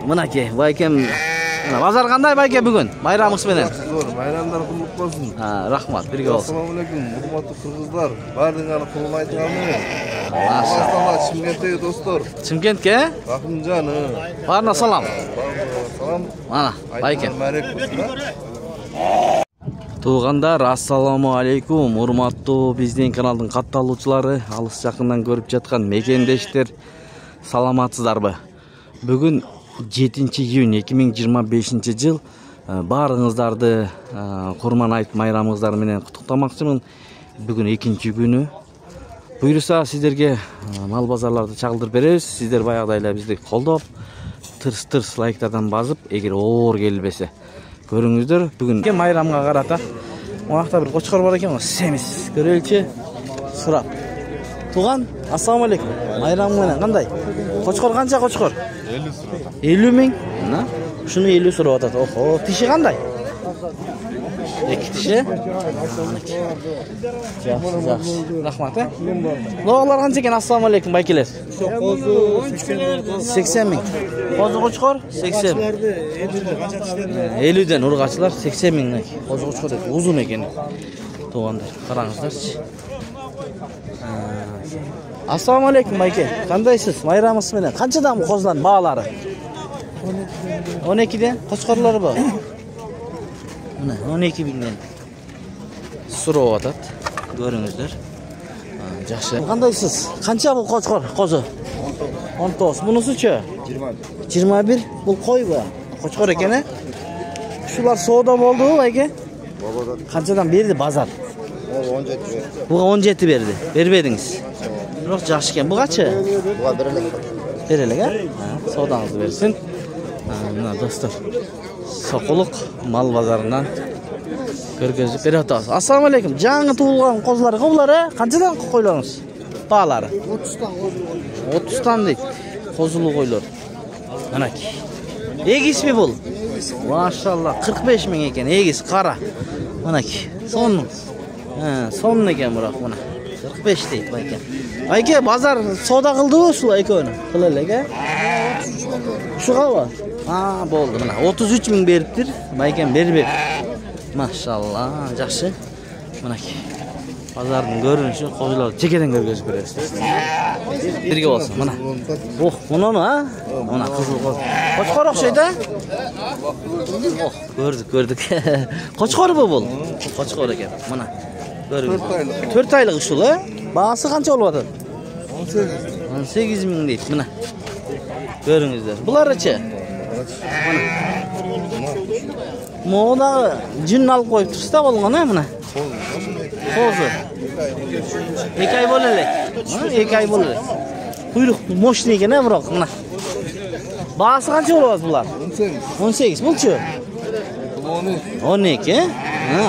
Мынакей, байкем. Базар кандай байке бүгүн? Байрамыңыз менен. Зор, байрамдар кутлук болсун. Рахмат, бирге болсун. Ассаламу алейкум, урматтуу кыргыздар. Бардыгыңарды кулун айтыңармы? Машалла. Чымкенттеги достор. Чымкентке? Рахымжан. Барына салам. Салам. Мана, байке. Марек. Туугандар, ассаламу алейкум. Урматтуу биздин каналдын катталуучулары, алыс жакындан көрүп жаткан мекендештер, саламатсыздарбы? Бүгүн 7-июнь 2025 жыл. Баарыңыздарды Курман айт майрамыңыздар менен куттуктамакчымын. Бүгүн 2-нчи күнү. Буйруса сиздерге мал базарларды чагылдырып беребиз. Сиздер баягыдай эле бизди колдоп, тырс лайктардан басып, эгер оор келбесе көрүңүздөр. Бүгүн майрамга карата муакта бир кочкор бар экен, семиз көрөлчү сурап. Туган, ассаламу алейкум. Майрам менен кандай? Кочкор канча кочкор? 50 сурап. 50 миң? Мына, ушуну 50 сурап атат. Охо, тиши кандай? 2 тиши. Жакшы. Рахмат, Логолор канча экен? Ассаламу алейкум, байкелер. 80 миң. Козу кочкор 80. 50ден ургачылар 80 миң. Козу кочкор узун экен. Туугандар, караңыздарчы. Ассаламу алейкум, байке. Кандайсыз? Майрамыңыз менен. Канчадан козулардын баалары? 12ден. Кочкорлору бар. Мына 12 миңден суроо атат. Көрүңүздөр. Жакшы. Кандайсыз? Канча бул кочкор, козу? 19. Мунусучу? 21. Бул койбу? Кочкор экен, Ушулар соода болдубу, байке? Канчадан берди базар? 17 берди. Буга 17 берди. Бербедиңиз. Бирок жакшы экен. Бугачы? Буга берелек. Берелек, Соодаңызды берсин. Мына достор. Сокулук мал базарынан көргөзүп берип атабыз. Ассаламу алейкум. Жаңы туулган козулар булар, Канчадан койлоруңуз? Баалары? 30тан козу. 30тан дейт. Козулуу койлор. Анакей. Эгисби бул? Машалла, 45 миң экен. Эгис кара. Анакей. Сонун экен бирок мына. 45 дейт байке. Байке, базар соода кылдыбы ушул экөөнү? Кыл элек, Ушугабы? Болду мына. 33 миң бериптир. Байкем бербеп. Машалла, жакшы. Мынакей. Базардын көрүнүшү козуларды жекеден көргөзүп беребиз. Бирге болсун, мына. Мунуну, Мына кызыл коз. Кочкор окшойт, Көрдүк. Кочкорбу бул? Кочкор экен. Мына. Көрүңүз. 4 айлык ушул, Баасы канча болуп атат? 18 миң дейт, мына. Көрүңүздөр. Буларычы? Моодагы жүн алып коюптурсуз да болгон, мына. Козу. 2 ай боло элек. 2 ай боло элек. Куйрук мощный экен, бирок мына. Баасы канча болот булар? 18. Булчу? 12.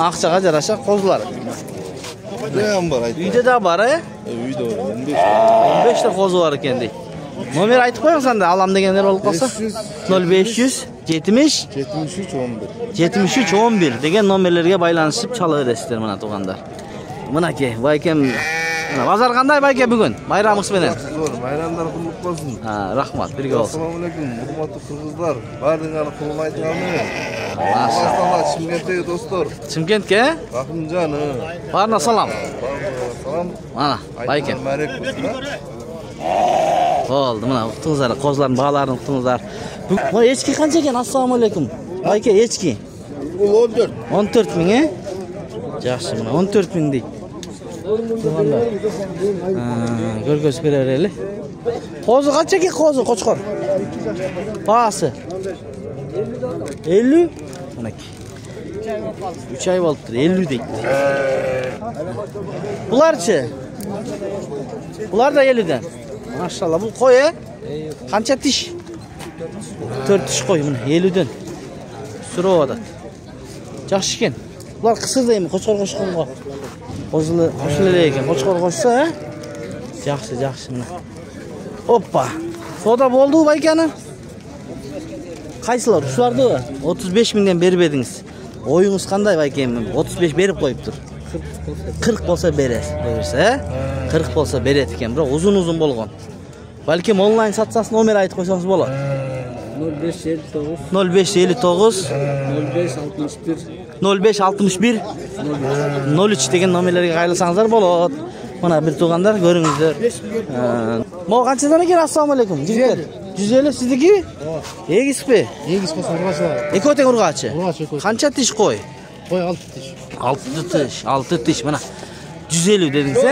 Акчага жараша козулар. Үйдө да бар, Үйдө 15 та козу бар экен дейт. Номер айтып коюңуз анда, алам дегендер болуп калса. 0500 70 73 11 деген номерлерге байланышып чала бересиздер мына туугандар. Мынакей, байкем. Базар кандай байке бүгүн? Байрамыңыз менен. Зор, байрамдар кутлук болсун. Рахмат, бирге болсун. Ассаламу алейкум, урматтуу кыргыздар. Бардыгыңарды кулун айтыңармы? Машалла. Чымкенттеги достор. Чымкентке? Рахымжан. Барына салам. Салам. Мана, байкем. Марек. Болду, мына уктуңуздар, козулардын бааларын уктуңуздар. Бул эчки канча экен? Ассаламу алейкум. Байке, эчки. Бул 14. 14 миң, Жакшы, мына 14 миң дейт. Туугандар. Көргөзүп бере берели. Козу канча экен козу, кочкор? Баасы? 50. Мынакей. 3 ай болуптур, 50 дейт. Буларчы? Булар да 50ден. Машалла, бул кой, Канча тиш? 4 тиш кой, мына 50ден. Суроо атат. Жакшы экен. Булар кысырда эми кочкор кошконго. Козулу ошол эле экен. Кочкор кошсо, Жакшы мына. Оппа. Соода болду байканы? Кайсылар? Ушулардыбы? 35 миңден бербедиңиз. Оюңуз кандай байкем? 35 берип коюптур. 40 болса берсе, 40 болса берет экен, бирок узун болгон. Балким онлайн сатсасын номер айтып койсоңуз болот. 0559 0559 0561 0561 03 деген номерлерге кайрылсаңыздар болот. Мына бир туугандар көрүңүздөр. Могу канчадан экен? Ассаламу алейкум. Жигиттер. 150 сиздики? Эгиспи? Егіз болса ұрғашылар. Экөө тең ургачы. Ургач экөө. Канча тиш кой? Қой 6 тиш. 6 тиш. Мына 150 дедиңиз,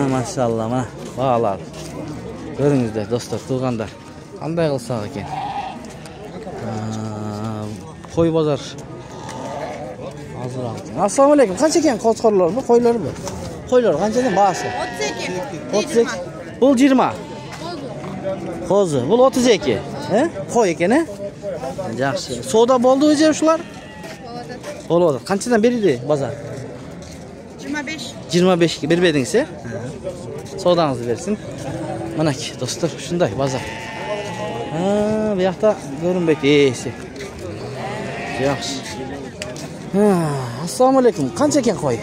машалла, мына баалар. Көрүңүздөр достор, туугандар. Кандай кылсак экен? Кой базар. Азыраак. Ассаламу алейкум. Канча экен коскорлорбу, койлорбу? Койлор канчадан баасы? 32. Бул 20. Козу. Бул 32. Кой экен, Жакшы. Соода болдубу же ушулар? Болуп атат. Канчадан берди базар? 25. 25 бербедиңиз, Соодаңызды берсин. Мынакей, достор, ушундай базар. Буякта көрүнбөйт ээси. Жакшы. Ассаламу алейкум. Канча экен кой?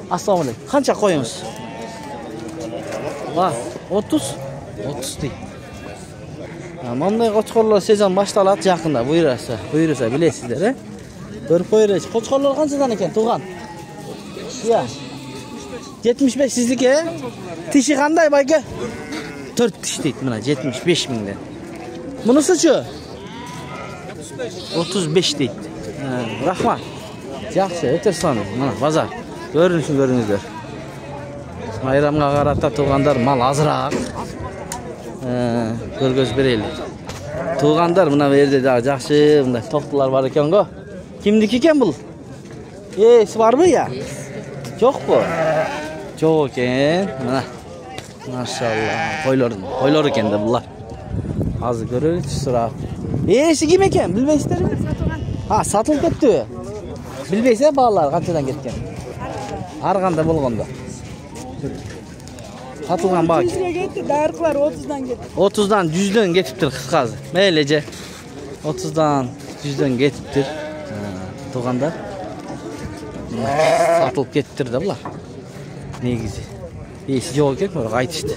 Ассаламу алейкум. Канча коюңуз? 30 дейт. Мындай кочкорлор сезон башталат жакында, буйруса билесиздер, Көрүп коерсиз. Кочкорлор канчадан экен, тууган? 75 сиздики, Тиши кандай байке? 4 тиш дейт, мына 75 миңден. Мунусучу? 35 дейт. Рахмат. Жакшы, өтө сан, мына базар. Көрүңүздөр. Майрамга карата туугандар мал азыраак. Көргөз берели. Туугандар мына жерде дагы жакшы мындай токтулар бар экен го. Кимдики экен бул? Эси барбы я? Жокпу? Жок экен. Мына. Машалла. Койлор экен да булар. Азыр көрөлүчү сурап. Эси ким экен? Билбейсиздерби? Сатылып кеттиби? Билбейсиз баалар канчадан кеткен? Ар кандай болгондо. Сатылган бак. 100 кетти, даркылар 30-дан кетти. 30-дан 100-дөн кетиптир кыскасы. Мейли же. 30-дан 100-дөн кетиптир. Туугандар. Сатылып кеттир да булар. Негизи. Эси жок экен, бирок айтышты.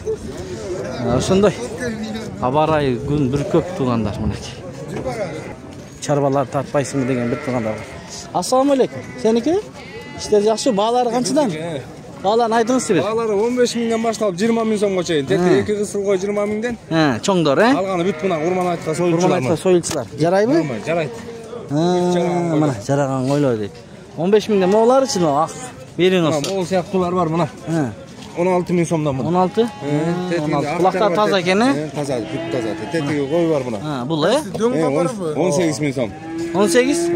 Ошондой. Абарай күн бир көп туугандар мынакей. Чарбалар тартпайсыңбы деген бир туугандар бар. Ассаламу алейкум. Сеники? Иштер жакшы, баалары канчадан? Бааларын айтыңызчы бир. Баалары 15 миңден башталып 20 миң сомго чейин. Тети 2 кысыл кой 20 миңден. Чоңдор, Алганы бүт мына Урманайтка союлчулар. Жарайбы? Жарайт. Мына жараган койлор дейт. 15 миңден мооларычы ак. Бериңиз. Могул сыяктуулар бар мына. 16 миң сомдон мына. 16? 16. Кулактар таза экен, Таза, бүт таза. Тетиги кой бар мына. Бул, 18 миң сом. 18?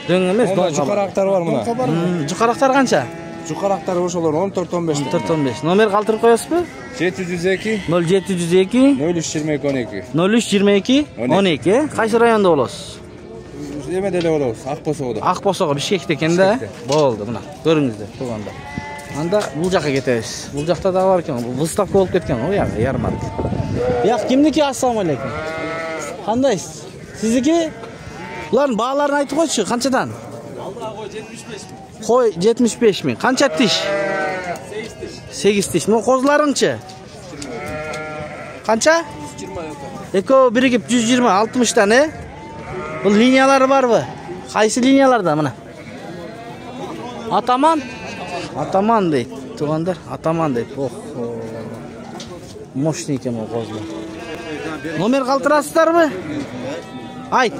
Дөң эмес, жукарактар бар мына. Жукарактар канча? Жукарактар ошолор 14-15. 14-15. Номер калтырып коесузбу? 702 0702 0322 0322 12. Кайсы райондо болосуз? Эмеде эле болобуз, Акбосоодо. Акбосоого Бишкекте экен да. Болду, мына. Көрүңүздөр, туугандар. Анда бул жака кетебиз. Бул жакта да бар экен. Выставка болуп кеткен го, ягы ярмарка. Бияк кимдики? Ассаламу алейкум. Кандайсыз? Сиздики? Булардын бааларын айтып койчу, канчадан? Кой 75 миң. Канча тиш? 8 тиш. Му козуларыңчы? Канча? 120. Экөө биригип 120, 60тан, Бул линиялары барбы? Кайсы линияларда мына? Атаман дейт. Туугандар, Атаман дейт. Мощный экен бул козулар. Номер калтырасыздарбы? Айт.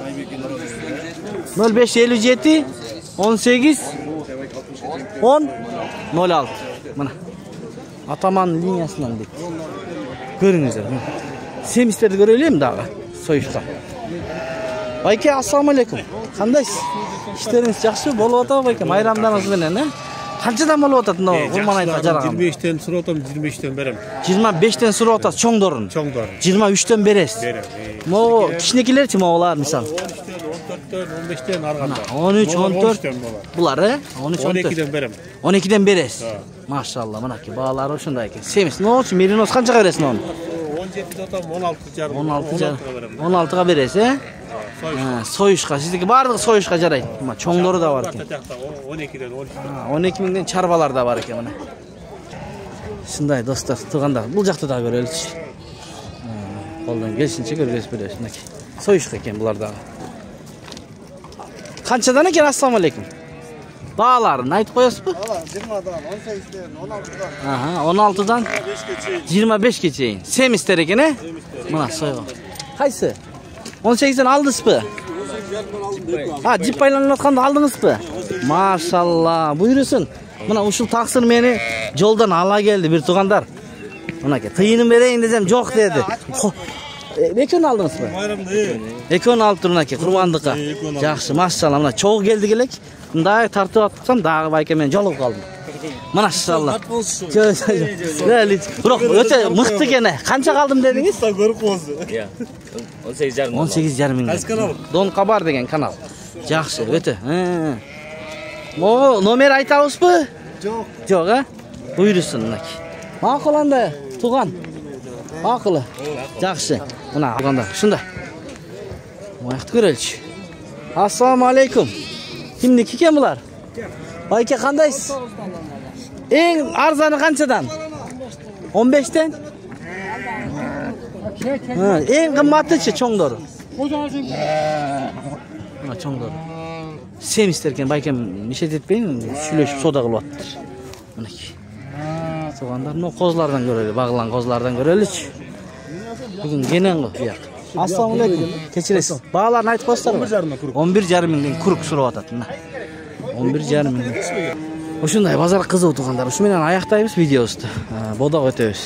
0557 18 10 06. Мына. Атаман линиясынан дейт. Көрүңүздөр. Семистерди көрөлөм дагы. Союшка. Байке, ассаламу алейкум. Кандайсыз? Иштериңиз жакшы болуп атабы байке? Майрамдарыңыз менен, Канчадан болуп атат мына Урманайтка жараган? 25тен сурап атам, 25тен берем. 25тен сурап атат чоңдорун. 23тен бересиз. Могу кичинекилерчи могулар мисалы? 14тен, 15тен арганда. 13, 14. Булар, 13, 14. 12ден берем. 12ден бересиз. Машалла, мынакей баалары ошондой экен. Семиз. Ночу меринос канчага бересиз аны? 17 атам, 16,5. 16га бересиз, Союшка. Сиздики баардыгы союшка жарайт. Мына чоңдору да бар экен. 12ден 12 миңден чарбалар да бар экен мына. Ушундай достор, туугандар. Бул жакта да көрөлүчү. Қолдан келсинче көргөзүп беребиз мынакей. Союшка экен булар дагы. Канчадан экен? Ассаламу алейкум. Бааларын айтып коесузбу? Ала 20-дан, 18-ден, 16-дан. Аха, 16-дан 25-ке чейин. Семистер экен, э? Мына сойго. Кайсы? 18-ден алдыңызбы? Жип байланып атканды алдыңызбы? Машалла, буйрусун. Мына ушул таксыр мени жолдан ала келди бир туугандар. Мынакей, тыйынын берейин десем жок деди. Экөөнү алдыңызбы? Экөөнү алып туруп мынакей, курмандыкка. Жакшы, машалла, мына чогуу келди элек. Мындай тартып атсам дагы байке мен жолугуп калдым. Машалла. Бирок өтө мыкты экен. Канча калдым дедиңиз? Көрүп коесуз. 18,5 миң. Кайсы канал? Дон Кабар деген канал. Жакшы, өтө. О, номер айтабызбы? Жок. Жок, а? Буйрусун мынакей. Макул анда, туган. Макул. Жакшы. Мына алганда, ушундай. Мықты көрөлчү. Ассаламу алейкум. Кимники экен булар? Байке кандайсыз? Эң арзаны канчадан? 15тен? Эң кымбатычы чоңдору? Мына чоңдору. Семистер экен, байкем мишет этпейин, сүйлөшүп сода кылып аттыр. Мынакей. Тугандар, но козлардан көрөлү, багылган козлардан көрөлүчү. Бүгүн кенен го бияк. Ассаламу алейкум. Кечиресиз. Бааларын айтып коесуздарбы? 11,5 миңден курук сурап атат мына. 11,5 миң. Ушундай базар кызуу туугандар. Ушу менен аяктайбыз видеобузду. Бодок өтөбүз.